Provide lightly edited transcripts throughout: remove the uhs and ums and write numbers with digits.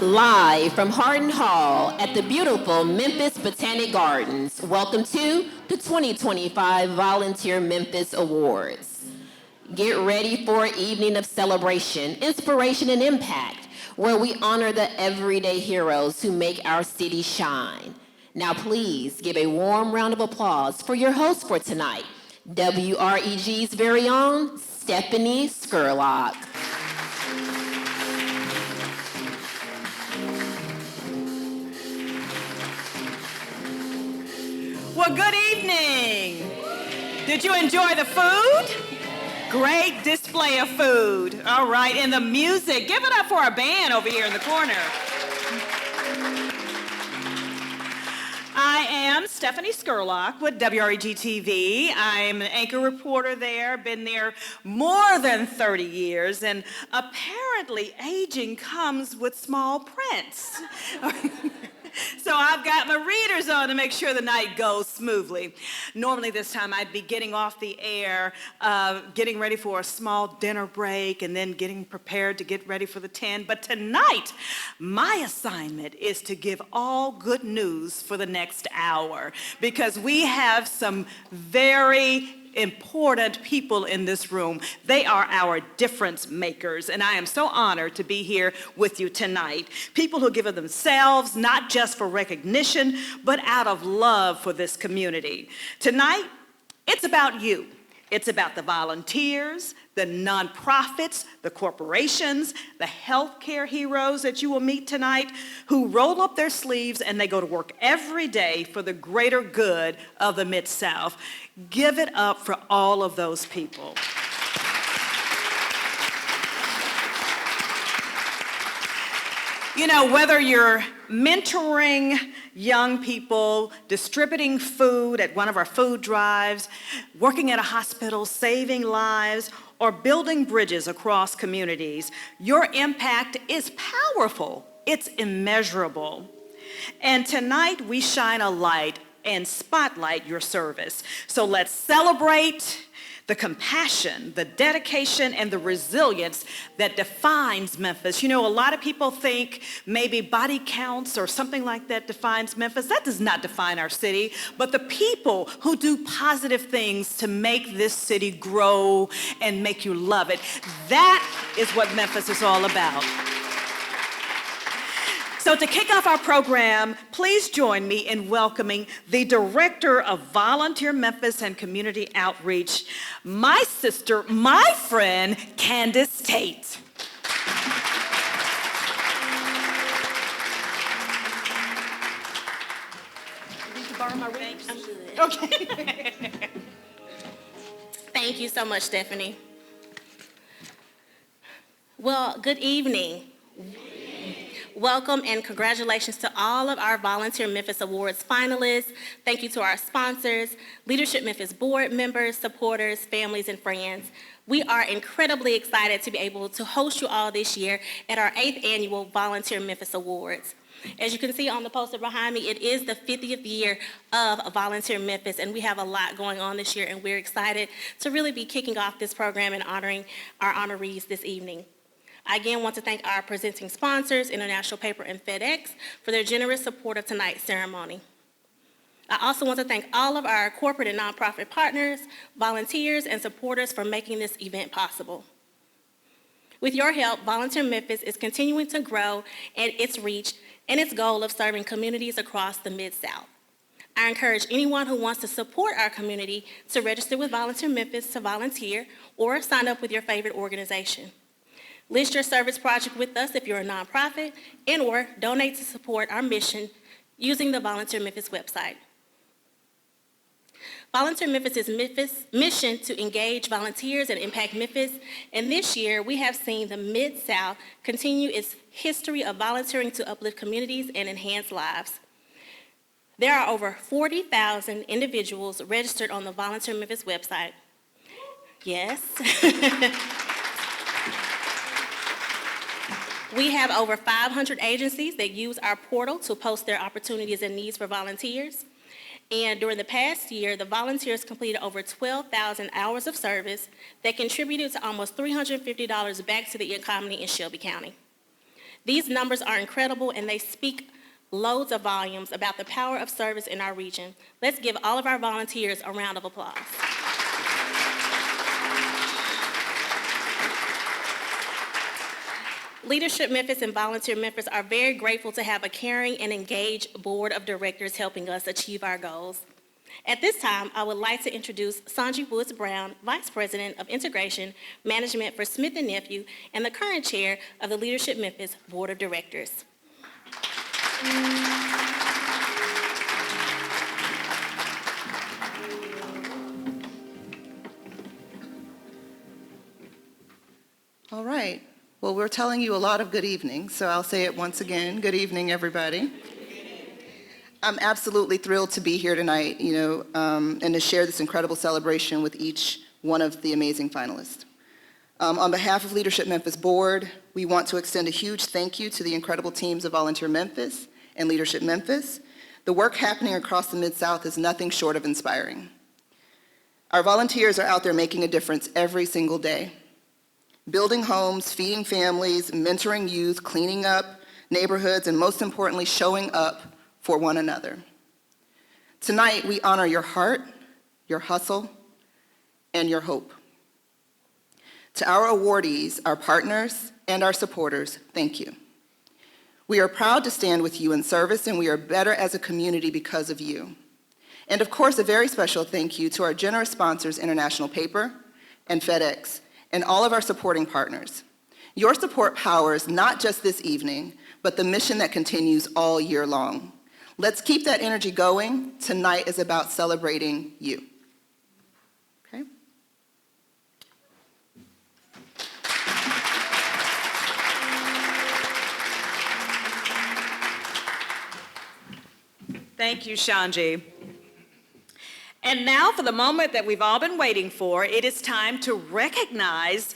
Live from Hardin Hall at the beautiful Memphis Botanic Gardens, welcome to the 2025 Volunteer Memphis Awards. Get ready for an evening of celebration, inspiration, and impact, where we honor the everyday heroes who make our city shine. Now please give a warm round of applause for your host for tonight, WREG's very own Stephanie Skurlock. Well, good evening. Did you enjoy the food? Great display of food. All right, and the music. Give it up for our band over here in the corner. I am Stephanie Skurlock with WREG-TV. I'm an anchor reporter there, been there more than 30 years, and apparently aging comes with small prints. So I've got my readers on to make sure the night goes smoothly. Normally this time I'd be getting off the air, getting ready for a small dinner break, and then getting prepared to get ready for the 10. But tonight, my assignment is to give all good news for the next hour, because we have some very important people in this room. They are our difference makers, and I am so honored to be here with you tonight. People who give of themselves, not just for recognition, but out of love for this community. Tonight, it's about you. It's about the volunteers, the nonprofits, the corporations, the healthcare heroes that you will meet tonight, who roll up their sleeves and they go to work every day for the greater good of the Mid-South. Give it up for all of those people. You know, whether you're mentoring young people, distributing food at one of our food drives, working at a hospital, saving lives, or building bridges across communities, your impact is powerful. It's immeasurable. And tonight we shine a light and spotlight your service. So let's celebrate the compassion, the dedication, and the resilience that defines Memphis. You know, a lot of people think maybe body counts or something like that defines Memphis. That does not define our city, but the people who do positive things to make this city grow and make you love it. That is what Memphis is all about. So to kick off our program, please join me in welcoming the Director of Volunteer Memphis and Community Outreach, my sister, my friend, Candace Tate. Did you borrow my readers? I'm good. Okay. Thank you so much, Stephanie. Well, good evening. Welcome and congratulations to all of our Volunteer Memphis Awards finalists. Thank you to our sponsors, Leadership Memphis board members, supporters, families, and friends. We are incredibly excited to be able to host you all this year at our 8th annual Volunteer Memphis Awards. As you can see on the poster behind me, it is the 50th year of Volunteer Memphis, and we have a lot going on this year, and we're excited to really be kicking off this program and honoring our honorees this evening. I again want to thank our presenting sponsors, International Paper and FedEx, for their generous support of tonight's ceremony. I also want to thank all of our corporate and nonprofit partners, volunteers, and supporters for making this event possible. With your help, Volunteer Memphis is continuing to grow and its reach and its goal of serving communities across the Mid-South. I encourage anyone who wants to support our community to register with Volunteer Memphis to volunteer or sign up with your favorite organization. List your service project with us if you're a nonprofit, and or donate to support our mission using the Volunteer Memphis website. Volunteer Memphis' mission to engage volunteers and impact Memphis, and this year we have seen the Mid-South continue its history of volunteering to uplift communities and enhance lives. There are over 40,000 individuals registered on the Volunteer Memphis website. Yes. We have over 500 agencies that use our portal to post their opportunities and needs for volunteers. And during the past year, the volunteers completed over 12,000 hours of service that contributed to almost $350 back to the economy in Shelby County. These numbers are incredible and they speak loads of volumes about the power of service in our region. Let's give all of our volunteers a round of applause. Leadership Memphis and Volunteer Memphis are very grateful to have a caring and engaged board of directors helping us achieve our goals. At this time, I would like to introduce Sanji Woods Brown, Vice President of Integration Management for Smith & Nephew and the current chair of the Leadership Memphis Board of Directors. All right. Well, we're telling you a lot of good evenings, so I'll say it once again. Good evening, everybody. I'm absolutely thrilled to be here tonight, and to share this incredible celebration with each one of the amazing finalists. On behalf of Leadership Memphis Board, we want to extend a huge thank you to the incredible teams of Volunteer Memphis and Leadership Memphis. The work happening across the Mid-South is nothing short of inspiring. Our volunteers are out there making a difference every single day, building homes, feeding families, mentoring youth, cleaning up neighborhoods, and most importantly, showing up for one another. Tonight, we honor your heart, your hustle, and your hope. To our awardees, our partners, and our supporters, thank you. We are proud to stand with you in service, and we are better as a community because of you. And of course, a very special thank you to our generous sponsors, International Paper and FedEx, and all of our supporting partners. Your support powers not just this evening, but the mission that continues all year long. Let's keep that energy going. Tonight is about celebrating you. Okay? Thank you, Shanji. And now for the moment that we've all been waiting for, it is time to recognize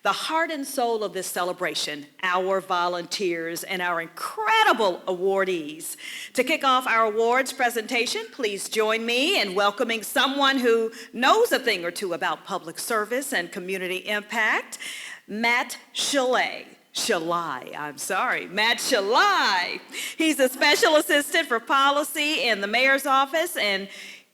the heart and soul of this celebration, our volunteers and our incredible awardees. To kick off our awards presentation, please join me in welcoming someone who knows a thing or two about public service and community impact, Matt Shalai. Matt Shalai. He's a special assistant for policy in the mayor's office, and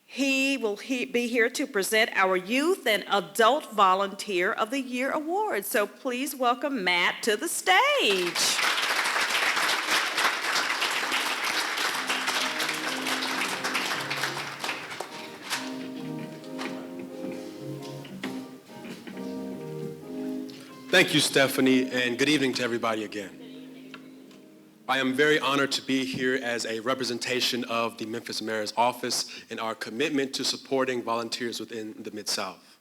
he will be here to present our Youth and Adult Volunteer of the Year Award. So please welcome Matt to the stage. Thank you, Stephanie, and good evening to everybody again. I am very honored to be here as a representation of the Memphis Mayor's Office and our commitment to supporting volunteers within the Mid-South.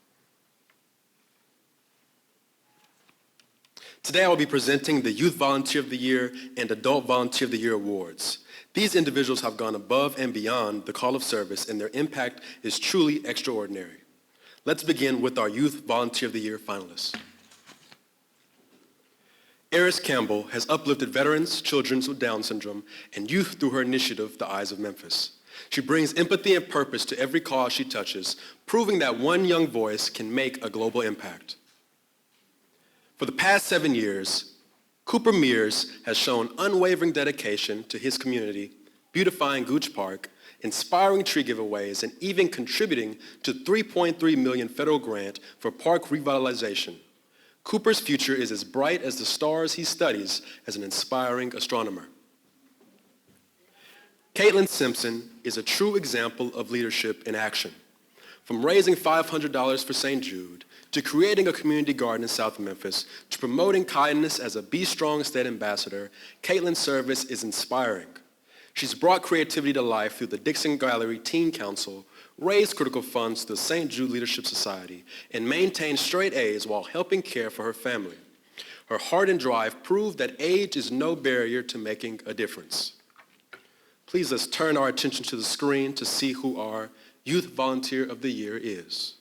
Today I will be presenting the Youth Volunteer of the Year and Adult Volunteer of the Year Awards. These individuals have gone above and beyond the call of service, and their impact is truly extraordinary. Let's begin with our Youth Volunteer of the Year finalists. Heiress Campbell has uplifted veterans, children with Down syndrome, and youth through her initiative, The Eyes of Memphis. She brings empathy and purpose to every cause she touches, proving that one young voice can make a global impact. For the past 7 years, Cooper Mears has shown unwavering dedication to his community, beautifying Gooch Park, inspiring tree giveaways, and even contributing to $3.3 million federal grant for park revitalization. Cooper's future is as bright as the stars he studies as an inspiring astronomer. Kaitlyn Simpson is a true example of leadership in action. From raising $500 for St. Jude, to creating a community garden in South Memphis, to promoting kindness as a Be Strong State Ambassador, Kaitlyn's service is inspiring. She's brought creativity to life through the Dixon Gallery Teen Council, raised critical funds to the St. Jude Leadership Society, and maintained straight A's while helping care for her family. Her heart and drive prove that age is no barrier to making a difference. Please let's turn our attention to the screen to see who our Youth Volunteer of the Year is.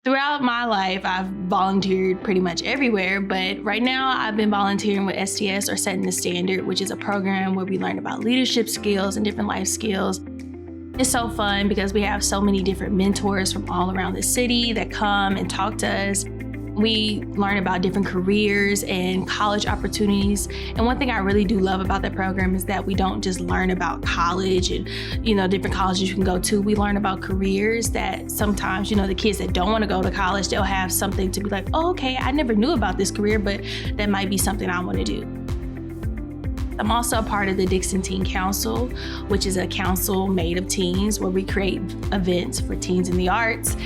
Throughout my life, I've volunteered pretty much everywhere, but right now I've been volunteering with STS, or Setting the Standard, which is a program where we learn about leadership skills and different life skills. It's so fun because we have so many different mentors from all around the city that come and talk to us. We learn about different careers and college opportunities. And one thing I really do love about that program is that we don't just learn about college and, different colleges you can go to. We learn about careers that sometimes, the kids that don't want to go to college, they'll have something to be like, oh, okay, I never knew about this career, but that might be something I want to do. I'm also a part of the Dixon Teen Council, which is a council made of teens where we create events for teens in the arts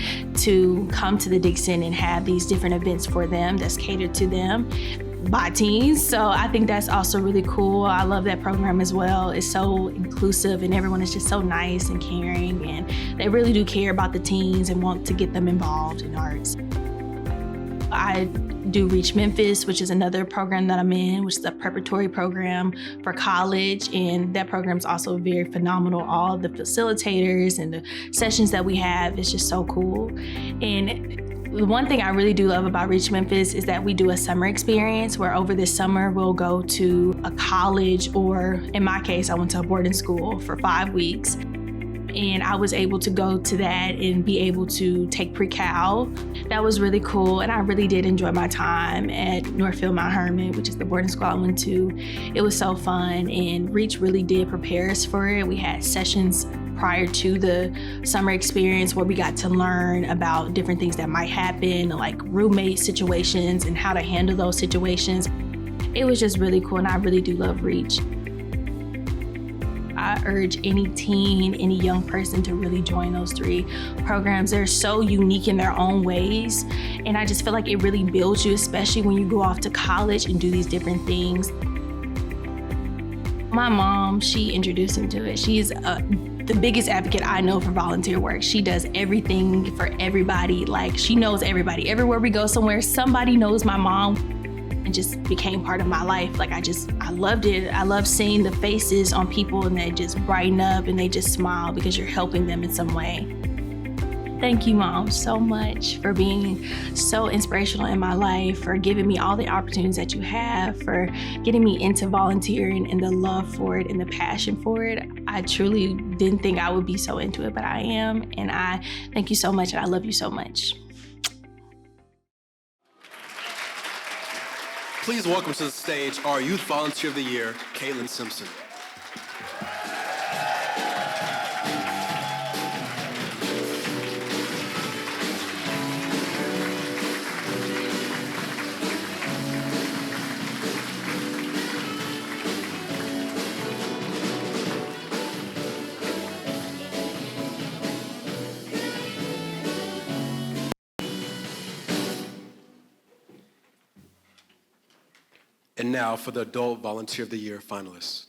to come to the Dixon and have these different events for them that's catered to them by teens. So I think that's also really cool. I love that program as well. It's so inclusive and everyone is just so nice and caring, and they really do care about the teens and want to get them involved in arts. I do Reach Memphis, which is another program that I'm in, which is a preparatory program for college. And that program is also very phenomenal. All the facilitators and the sessions that we have is just so cool. And the one thing I really do love about Reach Memphis is that we do a summer experience where over this summer we'll go to a college, or in my case, I went to a boarding school for 5 weeks. And I was able to go to that and be able to take pre-cal. That was really cool, and I really did enjoy my time at Northfield Mount Hermon, which is the boarding school I went to. It was so fun, and Reach really did prepare us for it. We had sessions prior to the summer experience where we got to learn about different things that might happen, like roommate situations and how to handle those situations. It was just really cool, and I really do love Reach. I urge any teen, any young person to really join those 3 programs. They're so unique in their own ways, and I just feel like it really builds you, especially when you go off to college and do these different things. My mom, she introduced me to it. She's the biggest advocate I know for volunteer work. She does everything for everybody. Like, she knows everybody. Everywhere we go somewhere, somebody knows my mom. It just became part of my life. Like, I loved it. I love seeing the faces on people and they just brighten up and they just smile because you're helping them in some way. Thank you, Mom, so much for being so inspirational in my life, for giving me all the opportunities that you have, for getting me into volunteering and the love for it and the passion for it. I truly didn't think I would be so into it, but I am. And I thank you so much, and I love you so much. Please welcome to the stage our Youth Volunteer of the Year, Kaitlyn Simpson. And now for the Adult Volunteer of the Year finalists.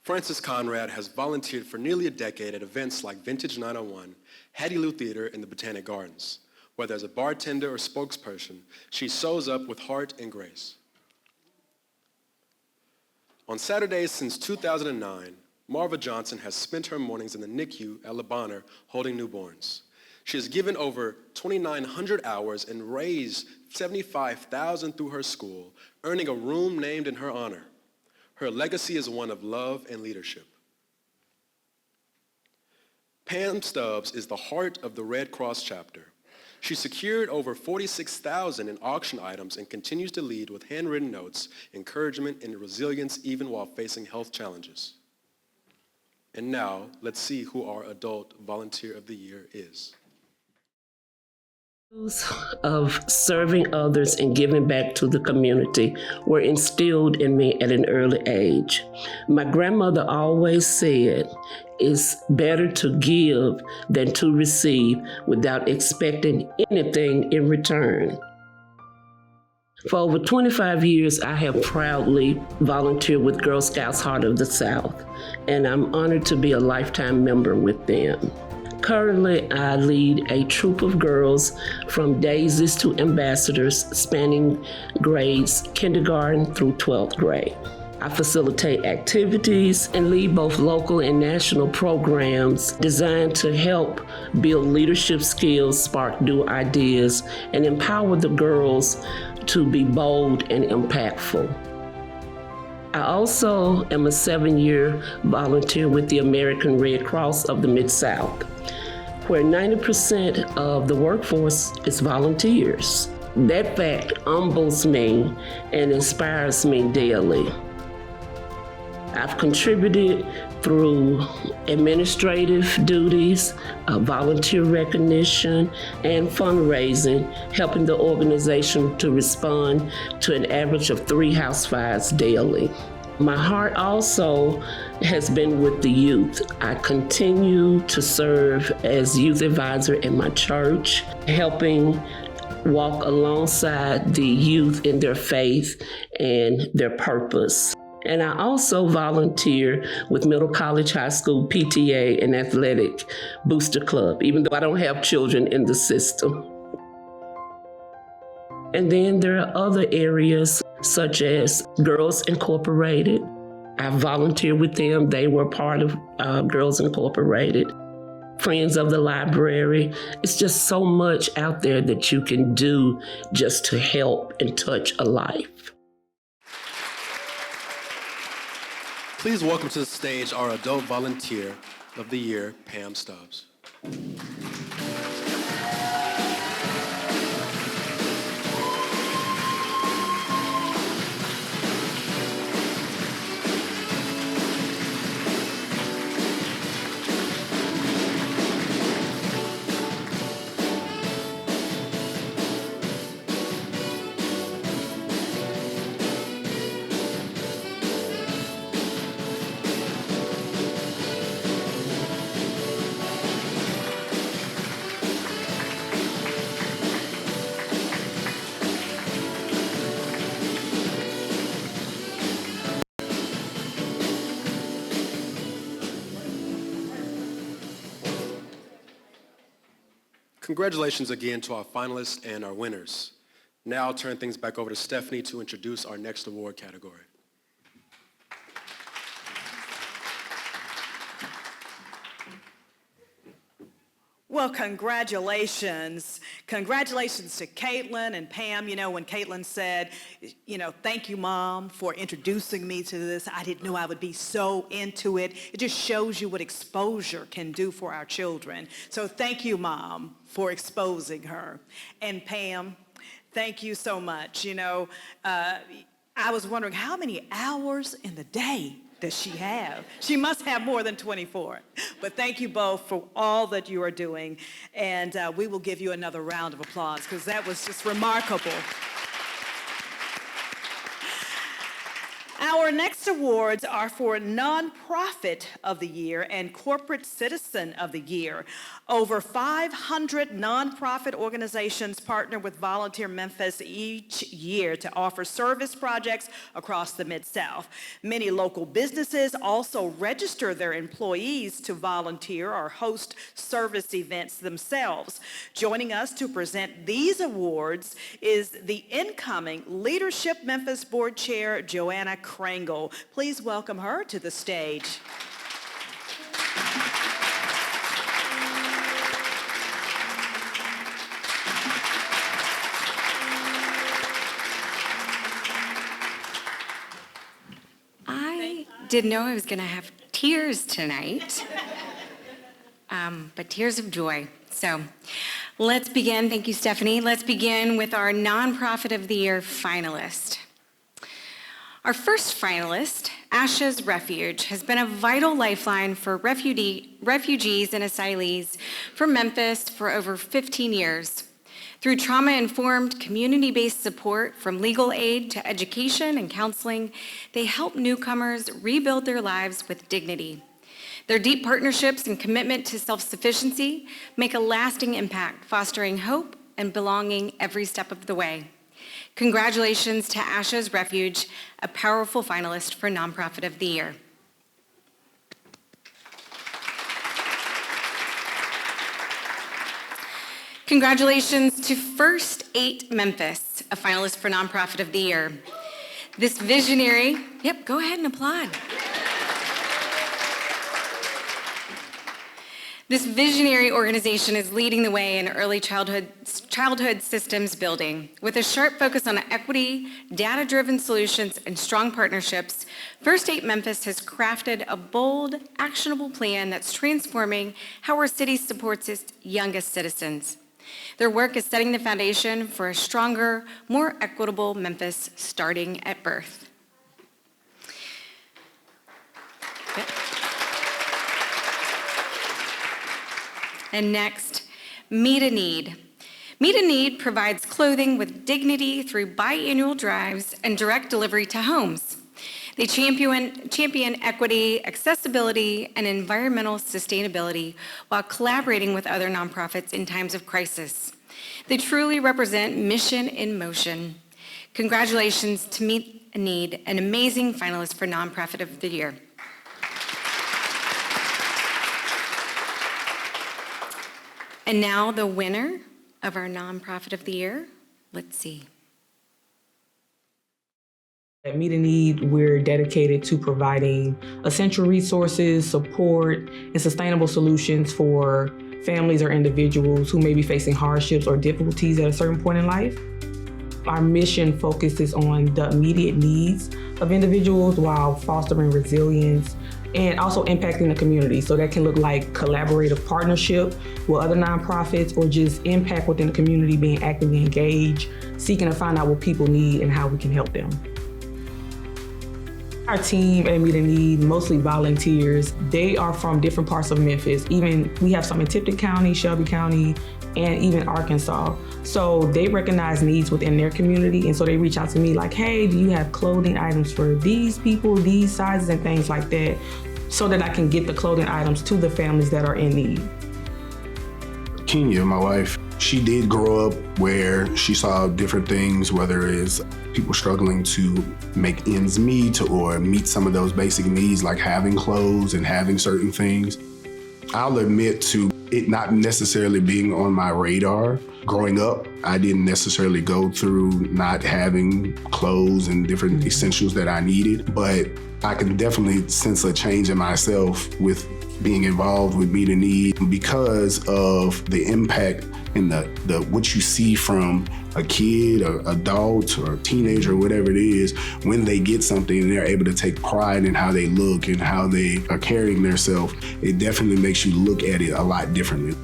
Francis Conrad has volunteered for nearly a decade at events like Vintage 901, Hattie Lou Theater, and the Botanic Gardens. Whether as a bartender or spokesperson, she shows up with heart and grace. On Saturdays since 2009, Marva Johnson has spent her mornings in the NICU at Le Bonheur holding newborns. She has given over 2,900 hours and raised $75,000 through her school, earning a room named in her honor. Her legacy is one of love and leadership. Pam Stubbs is the heart of the Red Cross chapter. She secured over $46,000 in auction items and continues to lead with handwritten notes, encouragement, and resilience even while facing health challenges. And now, let's see who our Adult Volunteer of the Year is. Of serving others and giving back to the community were instilled in me at an early age. My grandmother always said, it's better to give than to receive without expecting anything in return. For over 25 years, I have proudly volunteered with Girl Scouts Heart of the South, and I'm honored to be a lifetime member with them. Currently, I lead a troop of girls from daisies to ambassadors spanning grades kindergarten through 12th grade. I facilitate activities and lead both local and national programs designed to help build leadership skills, spark new ideas, and empower the girls to be bold and impactful. I also am a 7-year volunteer with the American Red Cross of the Mid-South. where 90% of the workforce is volunteers. That fact humbles me and inspires me daily. I've contributed through administrative duties, volunteer recognition, and fundraising, helping the organization to respond to an average of 3 house fires daily. My heart also has been with the youth. I continue to serve as youth advisor in my church, helping walk alongside the youth in their faith and their purpose. And I also volunteer with Middle College High School PTA and Athletic Booster Club, even though I don't have children in the system. And then there are other areas such as Girls Incorporated. I volunteer with them. They were part of Girls Incorporated. Friends of the Library. It's just so much out there that you can do just to help and touch a life. Please welcome to the stage our Adult Volunteer of the Year, Pam Stubbs. Congratulations again to our finalists and our winners. Now I'll turn things back over to Stephanie to introduce our next award category. Well, congratulations. Congratulations to Kaitlyn and Pam. You know, when Kaitlyn said, thank you, Mom, for introducing me to this, I didn't know I would be so into it. It just shows you what exposure can do for our children. So thank you, Mom, for exposing her. And Pam, thank you so much. I was wondering how many hours in the day does she have? She must have more than 24. But thank you both for all that you are doing. And we will give you another round of applause because that was just remarkable. Our next awards are for Nonprofit of the Year and Corporate Citizen of the Year. Over 500 nonprofit organizations partner with Volunteer Memphis each year to offer service projects across the Mid-South. Many local businesses also register their employees to volunteer or host service events themselves. Joining us to present these awards is the incoming Leadership Memphis Board Chair, Joanna Krangle. Please welcome her to the stage. I didn't know I was going to have tears tonight, but tears of joy. So let's begin. Thank you, Stephanie. Let's begin with our Nonprofit of the Year finalist. Our first finalist, Asha's Refuge, has been a vital lifeline for refugees and asylees from Memphis for over 15 years. Through trauma-informed, community-based support from legal aid to education and counseling, they help newcomers rebuild their lives with dignity. Their deep partnerships and commitment to self-sufficiency make a lasting impact, fostering hope and belonging every step of the way. Congratulations to Asha's Refuge, a powerful finalist for Nonprofit of the Year. Congratulations to First 8 Memphis, a finalist for Nonprofit of the Year. This visionary, go ahead and applaud. This visionary organization is leading the way in early childhood systems building. With a sharp focus on equity, data-driven solutions, and strong partnerships, First Aid Memphis has crafted a bold, actionable plan that's transforming how our city supports its youngest citizens. Their work is setting the foundation for a stronger, more equitable Memphis starting at birth. And next, Meet a Need. Meet a Need provides clothing with dignity through biannual drives and direct delivery to homes. They champion equity, accessibility, and environmental sustainability while collaborating with other nonprofits in times of crisis. They truly represent mission in motion. Congratulations to Meet a Need, an amazing finalist for Nonprofit of the Year. And now the winner of our Nonprofit of the Year. Let's see. At Meet a Need, we're dedicated to providing essential resources, support, and sustainable solutions for families or individuals who may be facing hardships or difficulties at a certain point in life. Our mission focuses on the immediate needs of individuals while fostering resilience and also impacting the community. So that can look like collaborative partnership with other nonprofits or just impact within the community, being actively engaged, seeking to find out what people need and how we can help them. Our team at Meet a Need, mostly volunteers, they are from different parts of Memphis. Even we have some in Tipton County, Shelby County, and even Arkansas. So they recognize needs within their community, and so they reach out to me like, hey, do you have clothing items for these people, these sizes and things like that, so that I can get the clothing items to the families that are in need. Kenya, my wife, she did grow up where she saw different things, whether it's people struggling to make ends meet or meet some of those basic needs like having clothes and having certain things. I'll admit to it not necessarily being on my radar. Growing up, I didn't necessarily go through not having clothes and different essentials that I needed, but I can definitely sense a change in myself with being involved with Meet a Need because of the impact and the what you see from a kid, or adult, or teenager, or whatever it is, when they get something and they're able to take pride in how they look and how they are carrying themselves. It definitely makes you look at it a lot differently.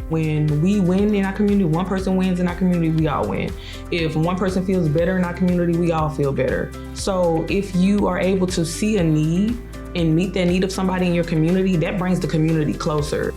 When we win in our community, one person wins in our community, we all win. If one person feels better in our community, we all feel better. So if you are able to see a need and meet that need of somebody in your community, that brings the community closer.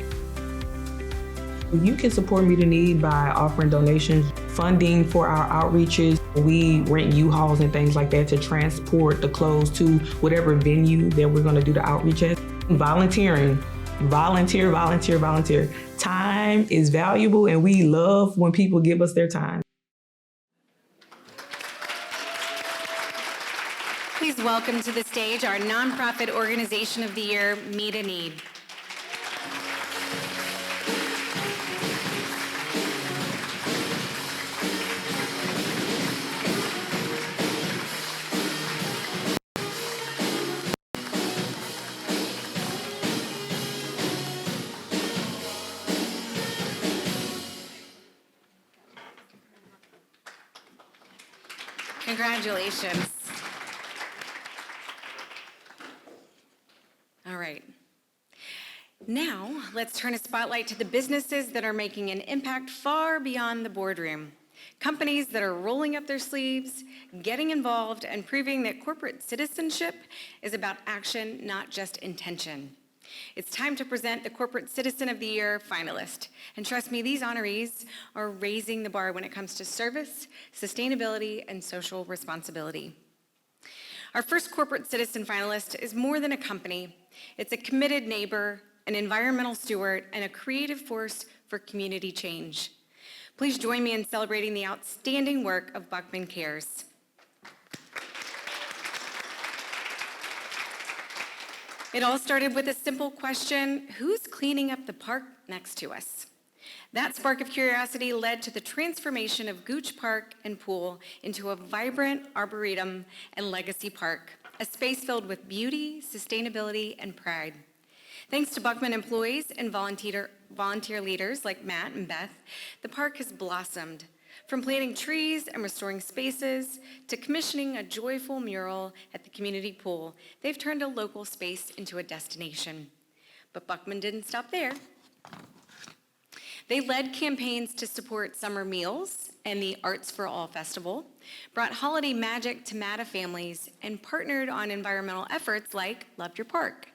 You can support Meet a Need by offering donations, funding for our outreaches. We rent U-Hauls and things like that to transport the clothes to whatever venue that we're gonna do the outreach at. Volunteering, volunteer, volunteer, volunteer. Time is valuable and we love when people give us their time. Please welcome to the stage our Nonprofit Organization of the Year, Meet a Need. Congratulations. All right. Now, let's turn a spotlight to the businesses that are making an impact far beyond the boardroom. Companies that are rolling up their sleeves, getting involved, and proving that corporate citizenship is about action, not just intention. It's time to present the Corporate Citizen of the Year finalist. And trust me, these honorees are raising the bar when it comes to service, sustainability, and social responsibility. Our first Corporate Citizen finalist is more than a company. It's a committed neighbor, an environmental steward, and a creative force for community change. Please join me in celebrating the outstanding work of Buckman Cares. It all started with a simple question: who's cleaning up the park next to us? That spark of curiosity led to the transformation of Gooch Park and Pool into a vibrant arboretum and legacy park, a space filled with beauty, sustainability, and pride. Thanks to Buckman employees and volunteer leaders like Matt and Beth, the park has blossomed. From planting trees and restoring spaces to commissioning a joyful mural at the community pool, they've turned a local space into a destination. But Buckman didn't stop there. They led campaigns to support summer meals and the Arts for All Festival, brought holiday magic to MATA families, and partnered on environmental efforts like Love Your Park,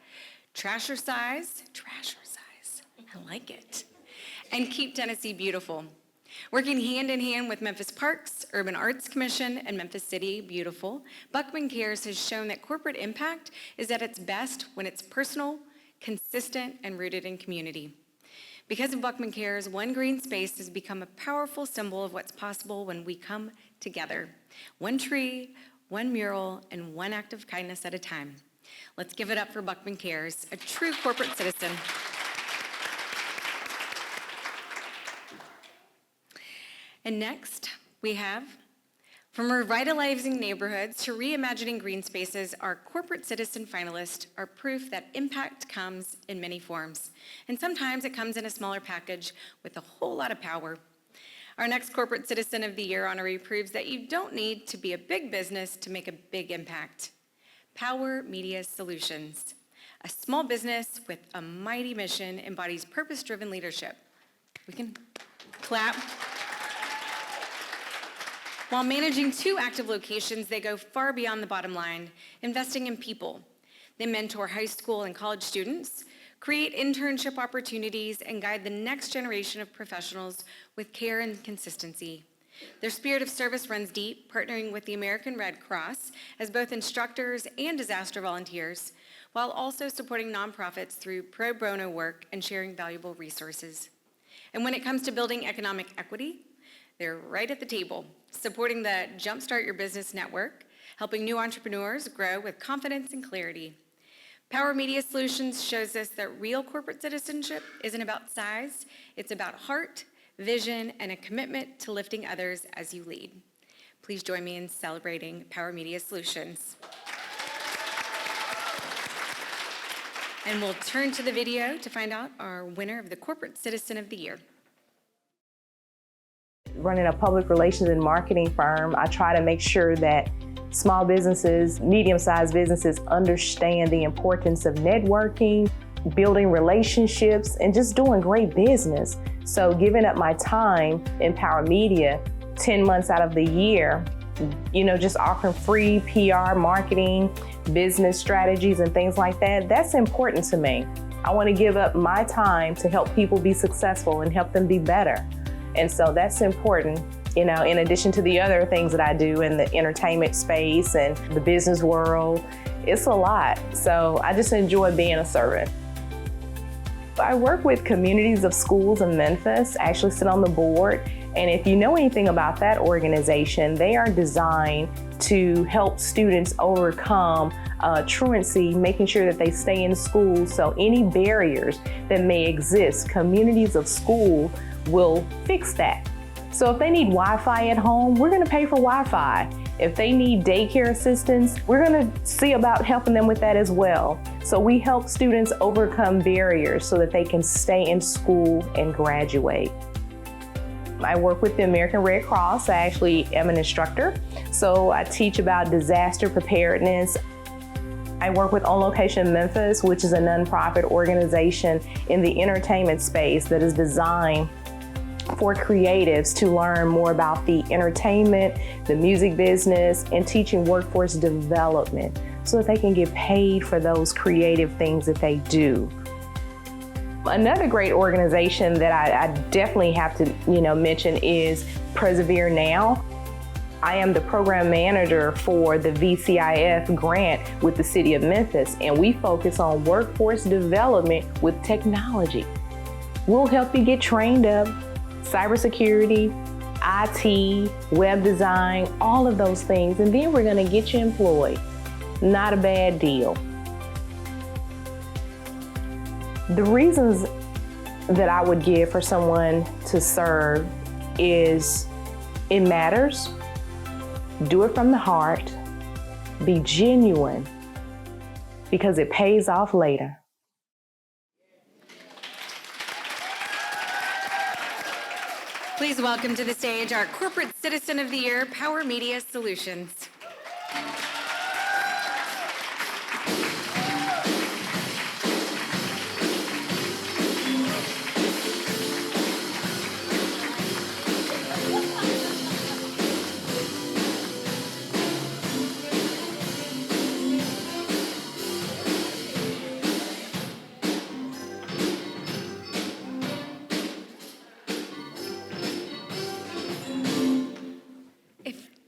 Trasher Size, I like it, and Keep Tennessee Beautiful. Working hand in hand with Memphis Parks, Urban Arts Commission, and Memphis City Beautiful, Buckman Cares has shown that corporate impact is at its best when it's personal, consistent, and rooted in community. Because of Buckman Cares, one green space has become a powerful symbol of what's possible when we come together. One tree, one mural, and one act of kindness at a time. Let's give it up for Buckman Cares, a true corporate citizen. And next, we have, from revitalizing neighborhoods to reimagining green spaces, our corporate citizen finalists are proof that impact comes in many forms. And sometimes it comes in a smaller package with a whole lot of power. Our next corporate citizen of the year honoree proves that you don't need to be a big business to make a big impact. Power Media Solutions, a small business with a mighty mission, embodies purpose-driven leadership. We can clap. While managing 2 active locations, they go far beyond the bottom line, investing in people. They mentor high school and college students, create internship opportunities, and guide the next generation of professionals with care and consistency. Their spirit of service runs deep, partnering with the American Red Cross as both instructors and disaster volunteers, while also supporting nonprofits through pro bono work and sharing valuable resources. And when it comes to building economic equity, they're right at the table, supporting the Jumpstart Your Business Network, helping new entrepreneurs grow with confidence and clarity. Power Media Solutions shows us that real corporate citizenship isn't about size, it's about heart, vision, and a commitment to lifting others as you lead. Please join me in celebrating Power Media Solutions. And we'll turn to the video to find out our winner of the Corporate Citizen of the Year. Running a public relations and marketing firm, I try to make sure that small businesses, medium-sized businesses understand the importance of networking, building relationships, and just doing great business. So giving up my time in Power Media 10 months out of the year, just offering free PR, marketing, business strategies, and things like that, that's important to me. I want to give up my time to help people be successful and help them be better. And so that's important, in addition to the other things that I do in the entertainment space and the business world. It's a lot. So I just enjoy being a servant. I work with communities of schools in Memphis, I actually sit on the board. And if you know anything about that organization, they are designed to help students overcome truancy, making sure that they stay in school. So any barriers that may exist, communities of school will fix that. So if they need Wi-Fi at home, we're gonna pay for Wi-Fi. If they need daycare assistance, we're gonna see about helping them with that as well. So we help students overcome barriers so that they can stay in school and graduate. I work with the American Red Cross. I actually am an instructor. So I teach about disaster preparedness. I work with On Location Memphis, which is a nonprofit organization in the entertainment space that is designed for creatives to learn more about the entertainment, the music business, and teaching workforce development so that they can get paid for those creative things that they do. Another great organization that I definitely have to mention is Persevere Now. I am the program manager for the VCIF grant with the City of Memphis, and we focus on workforce development with technology. We'll help you get trained up, cybersecurity, IT, web design, all of those things, and then we're gonna get you employed. Not a bad deal. The reasons that I would give for someone to serve is it matters, do it from the heart, be genuine, because it pays off later. Please welcome to the stage our Corporate Citizen of the Year, Power Media Solutions.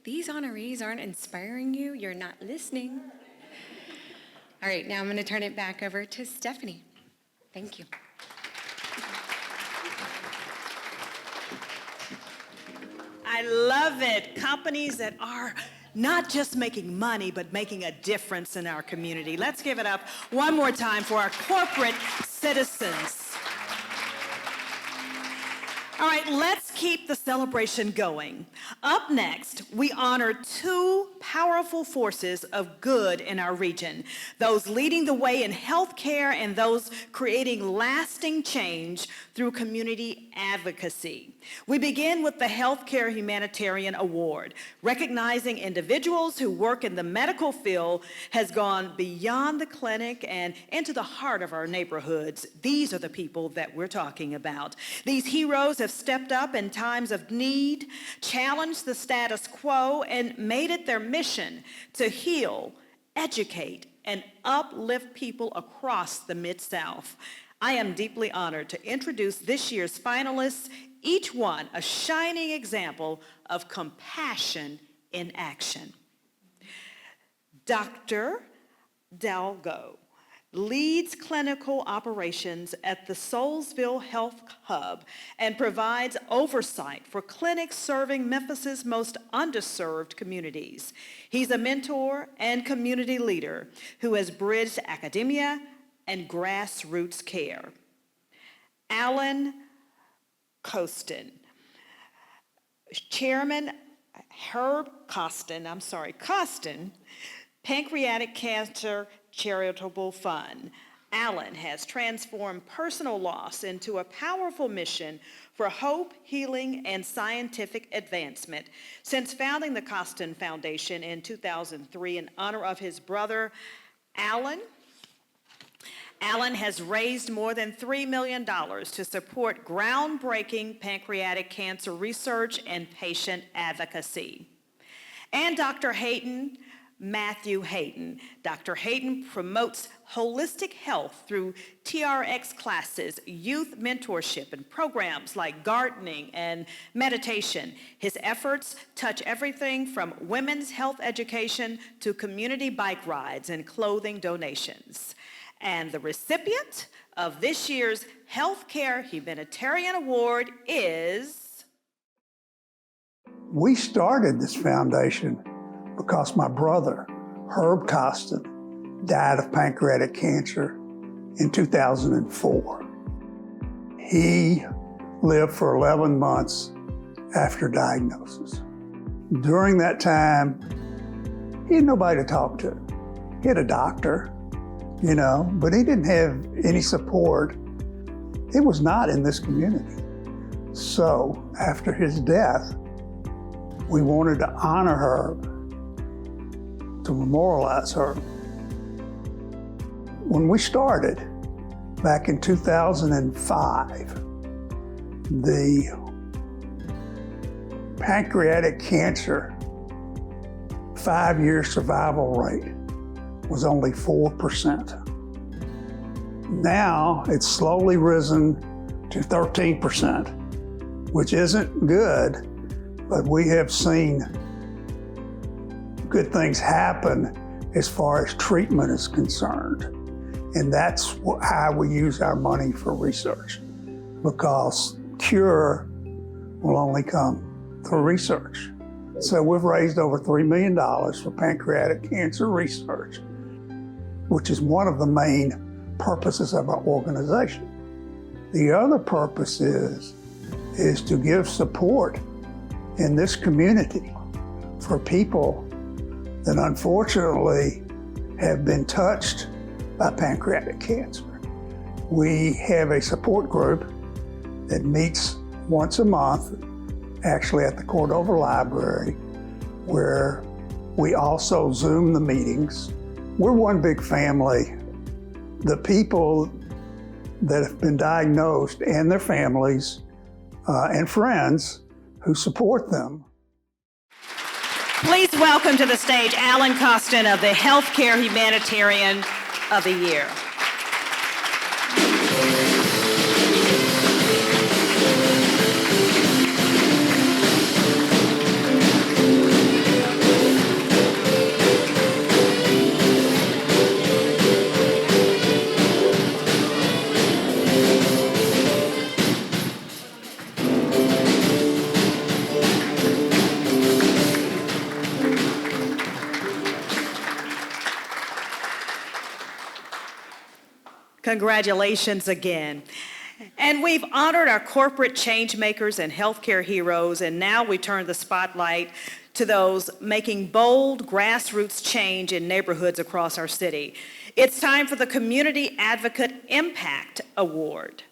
These honorees aren't inspiring you, you're not listening. All right, now I'm going to turn it back over to Stephanie. Thank you. I love it. Companies that are not just making money, but making a difference in our community. Let's give it up one more time for our corporate citizens. All right, let's keep the celebration going. Up next, we honor two powerful forces of good in our region, those leading the way in healthcare and those creating lasting change through community advocacy. We begin with the Healthcare Humanitarian Award. Recognizing individuals who work in the medical field has gone beyond the clinic and into the heart of our neighborhoods. These are the people that we're talking about. These heroes have stepped up in times of need, challenged the status quo, and made it their mission to heal, educate, and uplift people across the Mid-South. I am deeply honored to introduce this year's finalists, each one a shining example of compassion in action. Dr. Dalgo leads clinical operations at the Soulsville Health Hub and provides oversight for clinics serving Memphis's most underserved communities. He's a mentor and community leader who has bridged academia and grassroots care. Alan Costin, Chairman Herb Costin, Pancreatic Cancer Charitable Fund. Alan has transformed personal loss into a powerful mission for hope, healing, and scientific advancement. Since founding the Costin Foundation in 2003 in honor of his brother, Alan has raised more than $3 million to support groundbreaking pancreatic cancer research and patient advocacy. And Dr. Matthew Hayden. Dr. Hayden promotes holistic health through TRX classes, youth mentorship, and programs like gardening and meditation. His efforts touch everything from women's health education to community bike rides and clothing donations. And the recipient of this year's Healthcare Humanitarian Award is... We started this foundation because my brother, Herb Costin, died of pancreatic cancer in 2004. He lived for 11 months after diagnosis. During that time, he had nobody to talk to. He had a doctor, but he didn't have any support. It was not in this community. So after his death, we wanted to honor her, to memorialize her. When we started back in 2005, the pancreatic cancer 5-year survival rate was only 4%. Now it's slowly risen to 13%, which isn't good, but we have seen good things happen as far as treatment is concerned. And that's how we use our money for research, because cure will only come through research. So we've raised over $3 million for pancreatic cancer research, which is one of the main purposes of our organization. The other purpose is to give support in this community for people that unfortunately have been touched by pancreatic cancer. We have a support group that meets once a month actually at the Cordova Library, where we also Zoom the meetings. We're one big family. The people that have been diagnosed and their families and friends who support them. Please welcome to the stage Alan Costin of the Healthcare Humanitarian of the Year. Congratulations again. And we've honored our corporate change makers and healthcare heroes, and now we turn the spotlight to those making bold grassroots change in neighborhoods across our city. It's time for the Community Advocate Impact Award,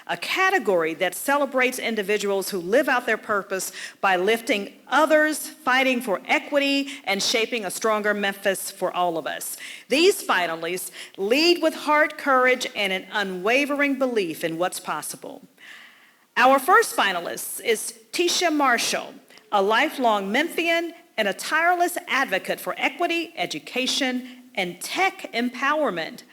a category that celebrates individuals who live out their purpose by lifting others, fighting for equity, and shaping a stronger Memphis for all of us. These finalists lead with heart, courage, and an unwavering belief in what's possible. Our first finalist is Tecia Marshall, a lifelong Memphian and a tireless advocate for equity, education, and tech empowerment.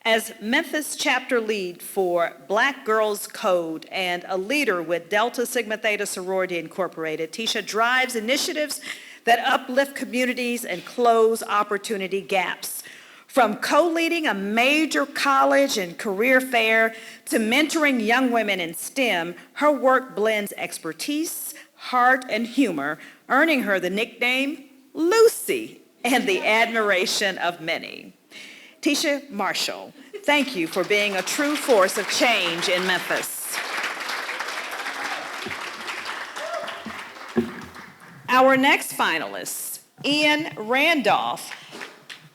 As Memphis chapter lead for Black Girls Coard and a leader with Delta Sigma Theta Sorority Incorporated, Tecia drives initiatives that uplift communities and close opportunity gaps. From co-leading a major college and career fair to mentoring young women in STEM, her work blends expertise, heart, and humor, earning her the nickname Lucy and the admiration of many. Tecia Marshall, thank you for being a true force of change in Memphis. Our next finalist, Ian Randolph,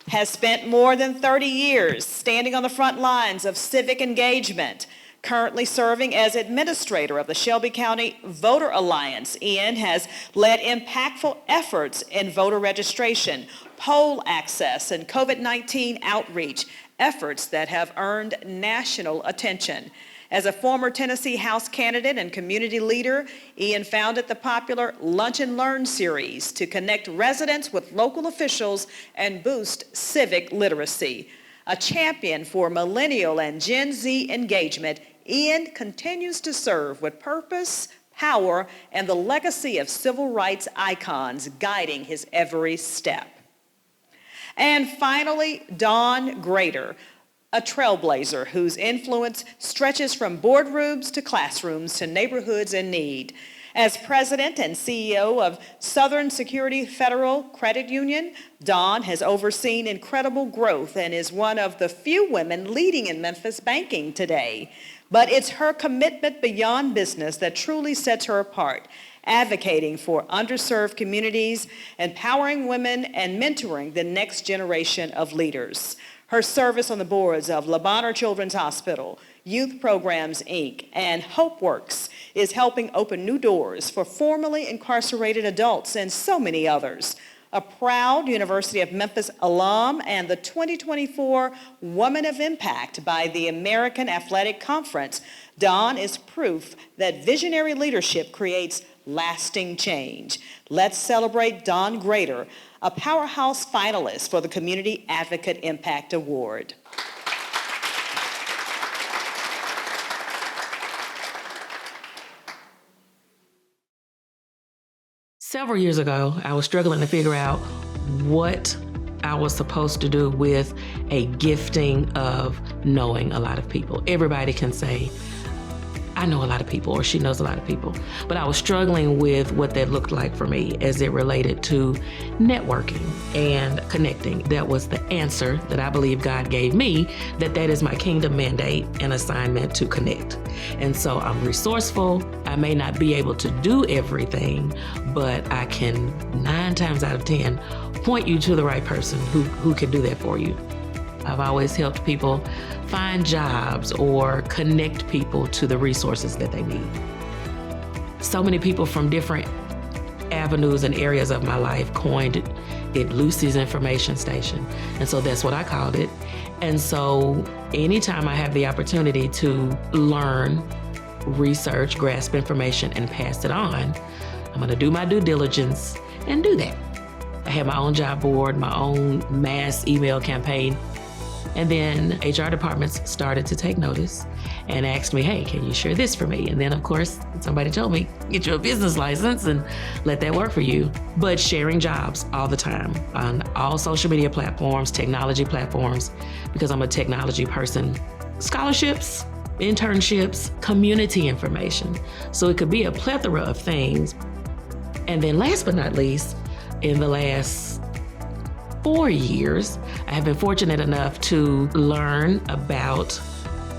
has spent more than 30 years standing on the front lines of civic engagement, currently serving as administrator of the Shelby County Voter Alliance. Ian has led impactful efforts in voter registration, poll access, and COVID-19 outreach, efforts that have earned national attention. As a former Tennessee House candidate and community leader, Ian founded the popular Lunch and Learn series to connect residents with local officials and boost civic literacy. A champion for millennial and Gen Z engagement, Ian continues to serve with purpose, power, and the legacy of civil rights icons guiding his every step. And finally, Dawn Graeter, a trailblazer whose influence stretches from boardrooms to classrooms to neighborhoods in need. As president and CEO of Southern Security Federal Credit Union, Dawn has overseen incredible growth and is one of the few women leading in Memphis banking today. But it's her commitment beyond business that truly sets her apart, advocating for underserved communities, empowering women, and mentoring the next generation of leaders. Her service on the boards of Le Bonheur Children's Hospital, Youth Programs, Inc., and HopeWorks is helping open new doors for formerly incarcerated adults and so many others. A proud University of Memphis alum and the 2024 Woman of Impact by the American Athletic Conference, Dawn is proof that visionary leadership creates lasting change. Let's celebrate Dawn Graeter, a powerhouse finalist for the Community Advocate Impact Award. Several years ago, I was struggling to figure out what I was supposed to do with a gifting of knowing a lot of people. Everybody can say, I know a lot of people, or she knows a lot of people. But I was struggling with what that looked like for me as it related to networking and connecting. That was the answer that I believe God gave me, that is my kingdom mandate and assignment to connect. And so I'm resourceful. I may not be able to do everything, but I can 9 times out of 10 point you to the right person who can do that for you. I've always helped people find jobs or connect people to the resources that they need. So many people from different avenues and areas of my life coined it Lucy's Information Station. And so that's what I called it. And so anytime I have the opportunity to learn, research, grasp information, and pass it on, I'm gonna do my due diligence and do that. I have my own job board, my own mass email campaign. And then HR departments started to take notice and asked me, hey, can you share this for me? And then of course, somebody told me, get you a business license and let that work for you. But sharing jobs all the time on all social media platforms, technology platforms, because I'm a technology person. Scholarships, internships, community information. So it could be a plethora of things. And then last but not least, in the last 4 years, I have been fortunate enough to learn about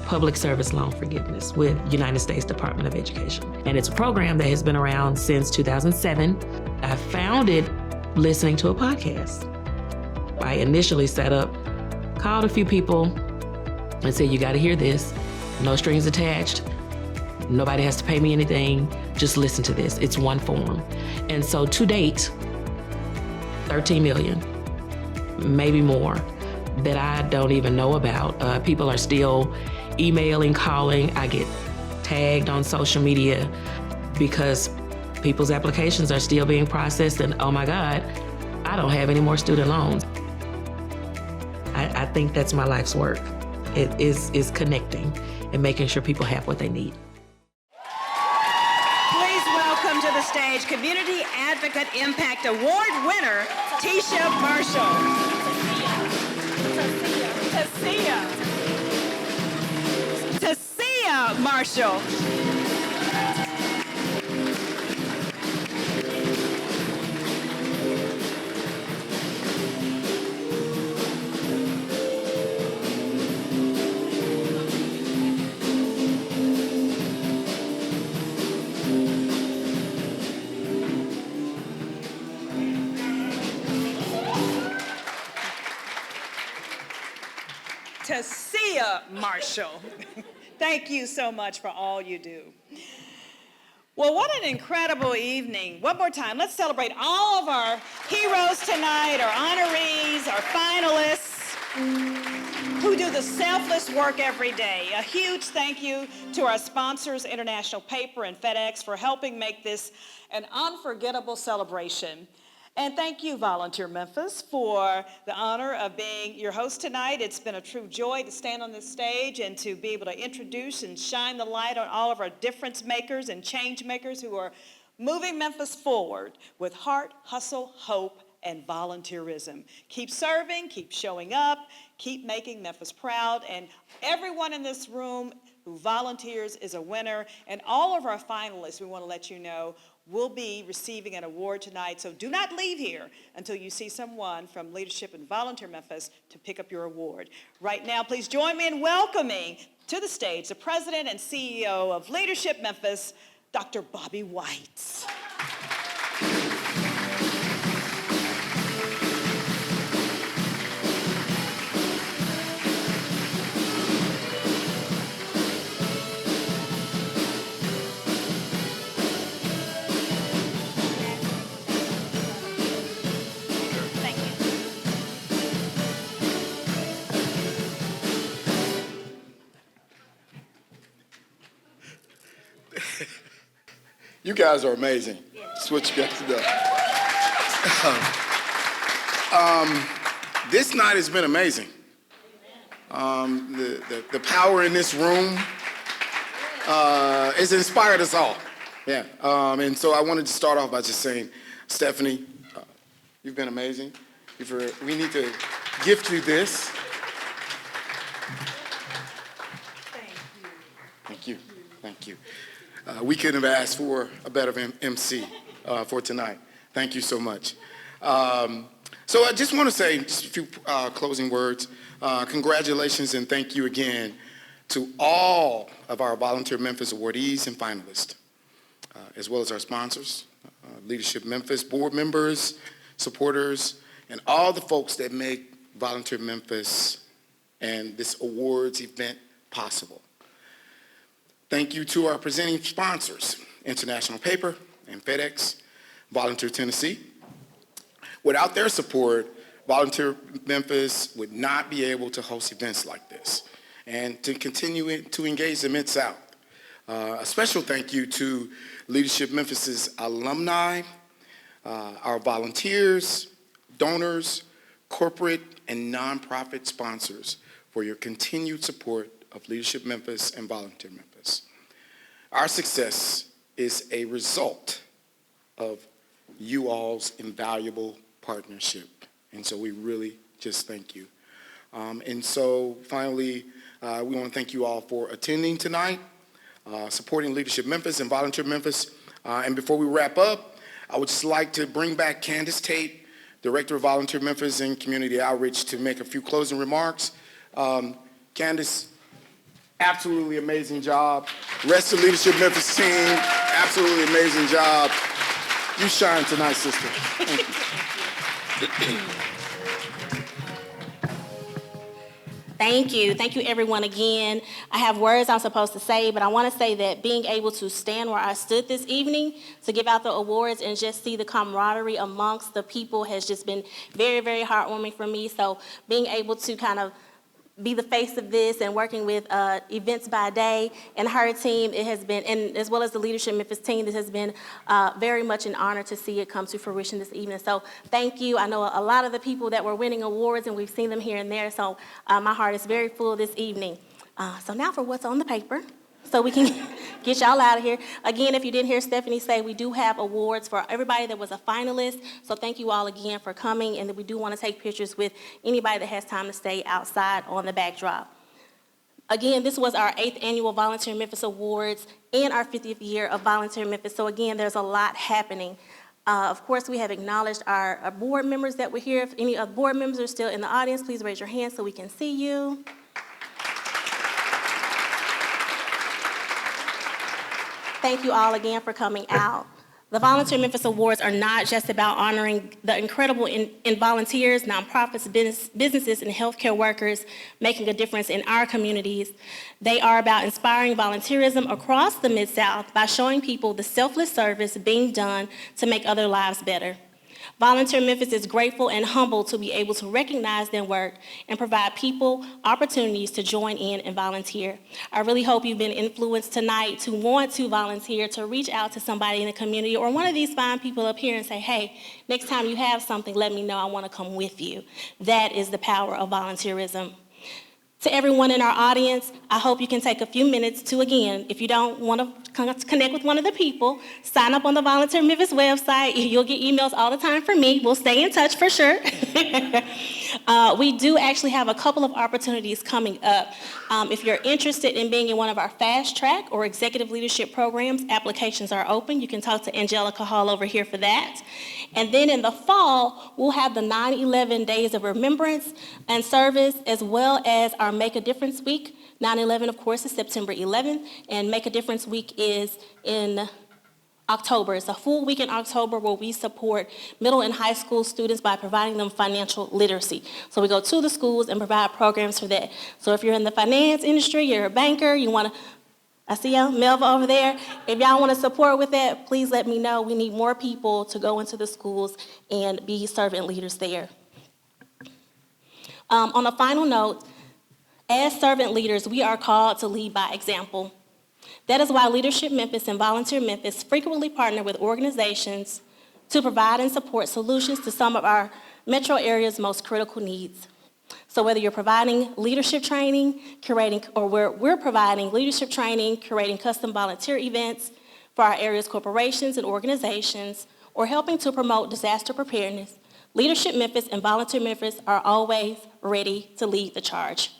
public service loan forgiveness with United States Department of Education. And it's a program that has been around since 2007. I found it listening to a podcast. I initially set up, called a few people and said, you gotta hear this, no strings attached, nobody has to pay me anything, just listen to this, it's one form. And so to date, 13 million, maybe more, that I don't even know about. People are still emailing, calling. I get tagged on social media because people's applications are still being processed, and oh my God, I don't have any more student loans. I think that's my life's work. It is connecting and making sure people have what they need. Please welcome to the stage Community Advocate Impact Award winner, Tecia Marshall. Tecia Marshall. Tecia Marshall. Thank you so much for all you do. Well, what an incredible evening. One more time, let's celebrate all of our heroes tonight, our honorees, our finalists, who do the selfless work every day. A huge thank you to our sponsors, International Paper and FedEx, for helping make this an unforgettable celebration. And thank you, Volunteer Memphis, for the honor of being your host tonight. It's been a true joy to stand on this stage and to be able to introduce and shine the light on all of our difference makers and change makers who are moving Memphis forward with heart, hustle, hope, and volunteerism. Keep serving, keep showing up, keep making Memphis proud, and everyone in this room who volunteers is a winner, and all of our finalists, we want to let you know, will be receiving an award tonight, so do not leave here until you see someone from Leadership and Volunteer Memphis to pick up your award. Right now, please join me in welcoming to the stage the President and CEO of Leadership Memphis, Dr. Bobby White. You guys are amazing. That's what you guys do. This night has been amazing. The power in this room has inspired us all. Yeah. And so I wanted to start off by just saying, Stephanie, you've been amazing. We need to gift you this. Thank you. Thank you. We couldn't have asked for a better MC for tonight. Thank you so much. So I just want to say just a few closing words. Congratulations and thank you again to all of our Volunteer Memphis awardees and finalists, as well as our sponsors, Leadership Memphis board members, supporters, and all the folks that make Volunteer Memphis and this awards event possible. Thank you to our presenting sponsors, International Paper and FedEx, Volunteer Tennessee. Without their support, Volunteer Memphis would not be able to host events like this and to continue to engage the Mid-South. A special thank you to Leadership Memphis's alumni, our volunteers, donors, corporate and nonprofit sponsors for your continued support of Leadership Memphis and Volunteer Memphis. Our success is a result of you all's invaluable partnership, and so we really just thank you. And so finally, we want to thank you all for attending tonight, supporting Leadership Memphis and Volunteer Memphis. And before we wrap up, I would just like to bring back Candace Tate, Director of Volunteer Memphis and Community Outreach, to make a few closing remarks. Candace, absolutely amazing job. Rest of Leadership Memphis team, absolutely amazing job. You shine tonight, sister. Thank you. Thank you. Thank you, everyone, again. I have words I'm supposed to say, but I want to say that being able to stand where I stood this evening to give out the awards and just see the camaraderie amongst the people has just been very, very heartwarming for me. So being able to kind of be the face of this and working with Events by Day and her team, it has been, and as well as the Leadership Memphis team, this has been very much an honor to see it come to fruition this evening. So thank you. I know a lot of the people that were winning awards, and we've seen them here and there, so my heart is very full this evening. So now for what's on the paper, so we can get y'all out of here. Again, if you didn't hear Stephanie say, we do have awards for everybody that was a finalist. So thank you all again for coming, and we do want to take pictures with anybody that has time to stay outside on the backdrop. Again, this was our 8th annual Volunteer Memphis Awards and our 50th year of Volunteer Memphis. So again, there's a lot happening. Of course, we have acknowledged our board members that were here. If any of the board members are still in the audience, please raise your hand so we can see you. Thank you all again for coming out. The Volunteer Memphis Awards are not just about honoring the incredible volunteers, nonprofits, businesses, and healthcare workers making a difference in our communities. They are about inspiring volunteerism across the Mid-South by showing people the selfless service being done to make other lives better. Volunteer Memphis is grateful and humbled to be able to recognize their work and provide people opportunities to join in and volunteer. I really hope you've been influenced tonight to want to volunteer, to reach out to somebody in the community or one of these fine people up here and say, hey, next time you have something, let me know. I want to come with you. That is the power of volunteerism. To everyone in our audience, I hope you can take a few minutes to, again, if you don't want to connect with one of the people, sign up on the Volunteer Memphis website. You'll get emails all the time from me. We'll stay in touch for sure. We do actually have a couple of opportunities coming up. If you're interested in being in one of our fast track or executive leadership programs, applications are open. You can talk to Angelica Hall over here for that. And then in the fall, we'll have the 9/11 Days of Remembrance and Service, as well as our Make a Difference Week. 9/11, of course, is September 11th, and Make a Difference Week is in October. It's a full week in October where we support middle and high school students by providing them financial literacy. So we go to the schools and provide programs for that. So if you're in the finance industry, you're a banker, you want to, I see y'all, Melva over there. If y'all want to support with that, please let me know. We need more people to go into the schools and be servant leaders there. On a final note, as servant leaders, we are called to lead by example. That is why Leadership Memphis and Volunteer Memphis frequently partner with organizations to provide and support solutions to some of our metro area's most critical needs. So whether you're providing leadership training, curating, or we're providing leadership training, curating custom volunteer events for our area's corporations and organizations, or helping to promote disaster preparedness, Leadership Memphis and Volunteer Memphis are always ready to lead the charge.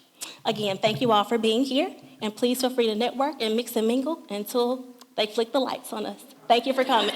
Again, thank you all for being here, and please feel free to network and mix and mingle until they flick the lights on us. Thank you for coming.